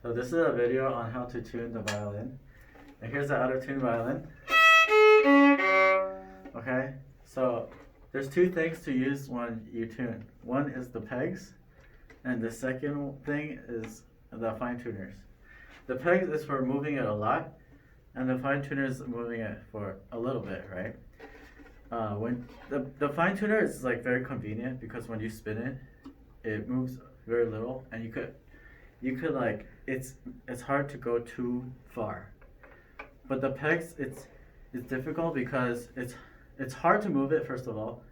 So this is a video on how to tune the violin. And here's the out of tune violin. Okay, so there's two things to use when you tune. One is the pegs, and the second thing is the fine tuners. The pegs is for moving it a lot, and the fine tuner is moving it for a little bit, right? When the fine tuner is like very convenient because when you spin it, it moves very little, and you could like it's hard to go too far. But the pegs, it's difficult because it's hard to move it first of all,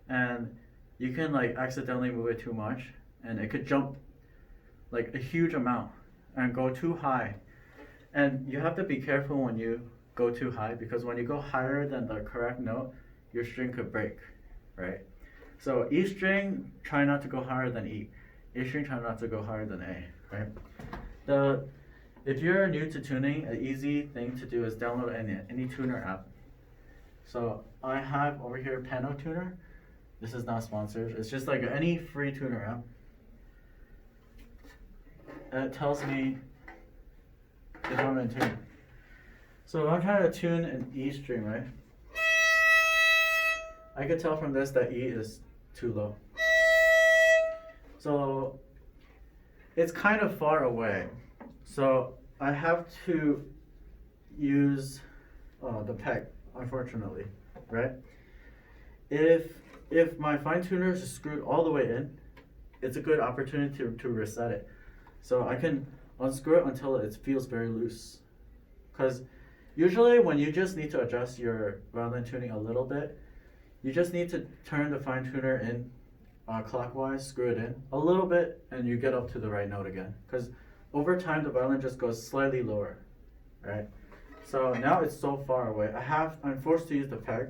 and you can like accidentally move it too much, and it could jump like a huge amount and go too high. And you have to be careful when you go too high, because when you go higher than the correct note, your string could break, right? So E string, try not to go higher than E. A string, try not to go higher than A, right? If you're new to tuning, an easy thing to do is download any tuner app. So I have over here Piano Tuner. This is not sponsored. It's just like any free tuner app. And it tells me if I'm in tune. So if I'm trying to tune an E string, right? I could tell from this that E is too low. So it's kind of far away. So I have to use the peg, unfortunately, right? If my fine tuner is screwed all the way in, it's a good opportunity to reset it. So I can unscrew it until it feels very loose. Because usually when you just need to adjust your violin tuning a little bit, you just need to turn the fine tuner in clockwise, screw it in a little bit, and you get up to the right note again. Because over time the violin just goes slightly lower, right? So now it's so far away. I'm forced to use the peg.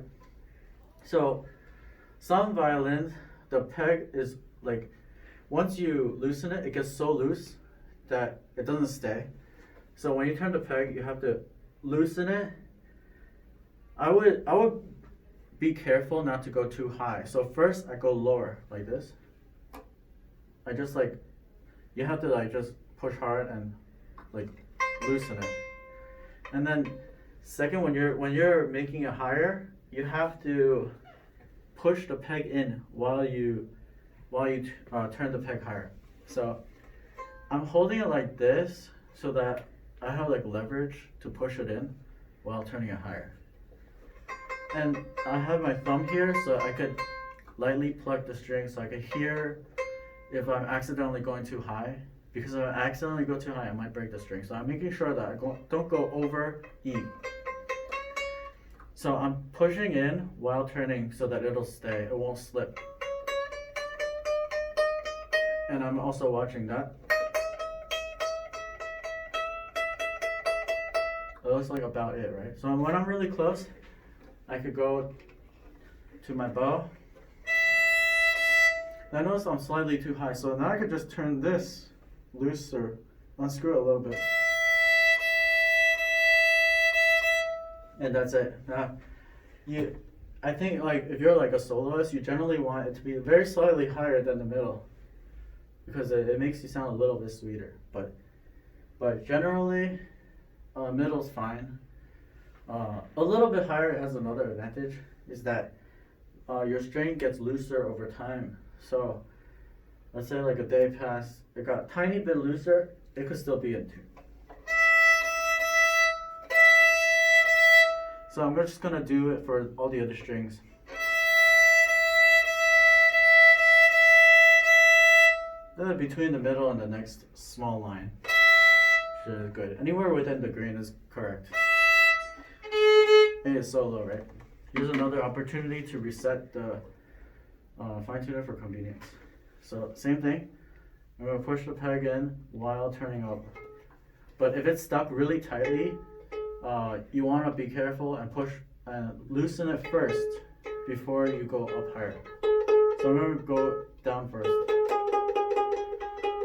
So some violins, the peg is like, once you loosen it, it gets so loose that it doesn't stay. So when you turn the peg, you have to loosen it. I would be careful not to go too high. So first I go lower like this. I just like, you have to like just push hard and like loosen it. And then second, when you're making it higher, you have to push the peg in while you turn the peg higher. So I'm holding it like this so that I have like leverage to push it in while turning it higher. And I have my thumb here so I could lightly pluck the string so I could hear if I'm accidentally going too high. Because if I accidentally go too high, I might break the string. So I'm making sure that I don't go over E. So I'm pushing in while turning so that it'll stay, it won't slip. And I'm also watching that. It looks like about it, right? So when I'm really close, I could go to my bow. And I notice I'm slightly too high, so now I could just turn this loose or unscrew it a little bit. And that's it. Now, I think like if you're like a soloist, you generally want it to be very slightly higher than the middle, because it makes you sound a little bit sweeter. But generally, middle's fine. A little bit higher has another advantage, is that your string gets looser over time. So let's say like a day passed, it got a tiny bit looser, it could still be in tune. So I'm just gonna do it for all the other strings. Then between the middle and the next small line. Which is good. Anywhere within the green is correct. And it's so low, right? Here's another opportunity to reset the fine tuner for convenience. So same thing. I'm gonna push the peg in while turning up. But if it's stuck really tightly, you want to be careful and push and loosen it first before you go up higher. So I'm going to go down first,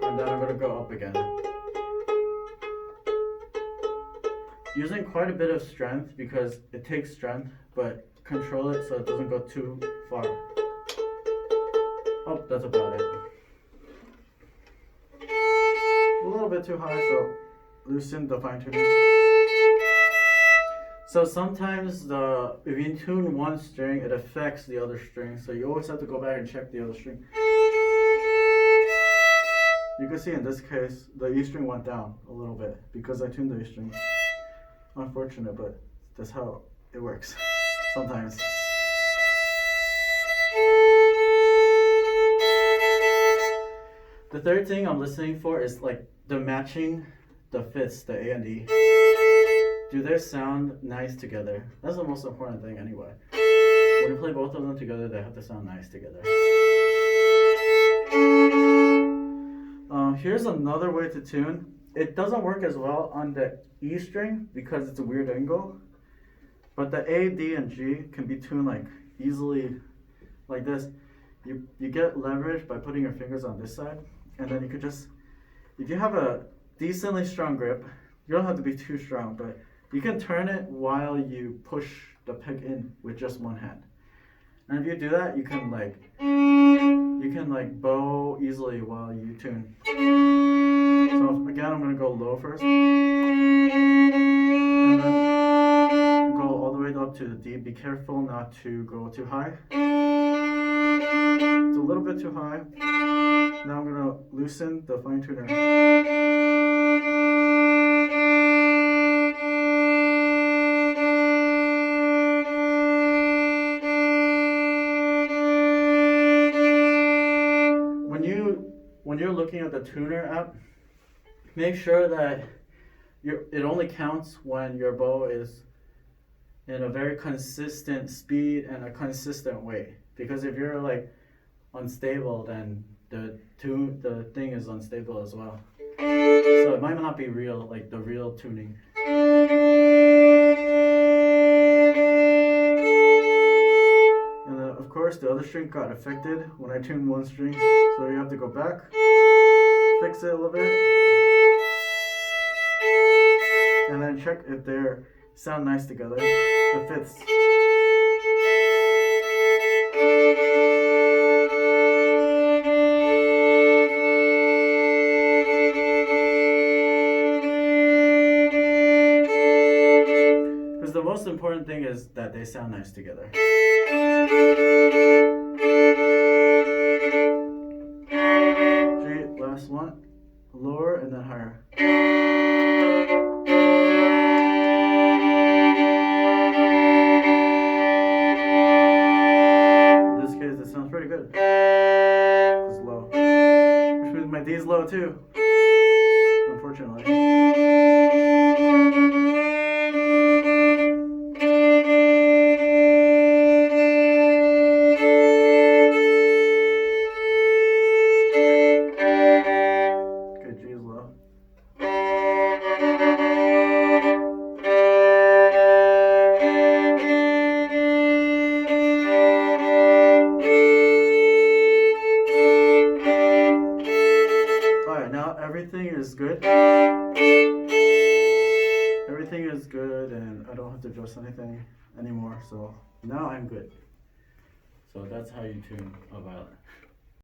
and then I'm going to go up again. Using quite a bit of strength, because it takes strength, but control it so it doesn't go too far. Oh, that's about it. A little little bit too high, so loosen the fine tuner. So sometimes if you tune one string, it affects the other string. So you always have to go back and check the other string. You can see in this case, the E string went down a little bit because I tuned the E string. Unfortunate, but that's how it works sometimes. The third thing I'm listening for is like the matching the fifths, the A and D. Do they sound nice together? That's the most important thing anyway. When you play both of them together, they have to sound nice together. Here's another way to tune. It doesn't work as well on the E string because it's a weird angle. But the A, D, and G can be tuned like easily like this. You get leverage by putting your fingers on this side. And then you could just, if you have a decently strong grip, you don't have to be too strong, but you can turn it while you push the pick in with just one hand. And if you do that, you can bow easily while you tune. So again, I'm gonna go low first, and then go all the way up to the D. Be careful not to go too high. It's a little bit too high. Now I'm gonna loosen the fine tuner. When you're looking at the tuner app, make sure that it only counts when your bow is in a very consistent speed and a consistent way. Because if you're like unstable, then the thing is unstable as well. So it might not be real, like the real tuning. And of course the other string got affected when I tuned one string, so you have to go back, fix it a little bit, and then check if they sound nice together, the fifths. Because the most important thing is that they sound nice together. G, last one, lower and then higher. In this case, it sounds pretty good. It's low, which means my D is low too, unfortunately. Everything is good. Everything is good, and I don't have to adjust anything anymore. So now I'm good. So that's how you tune a violin.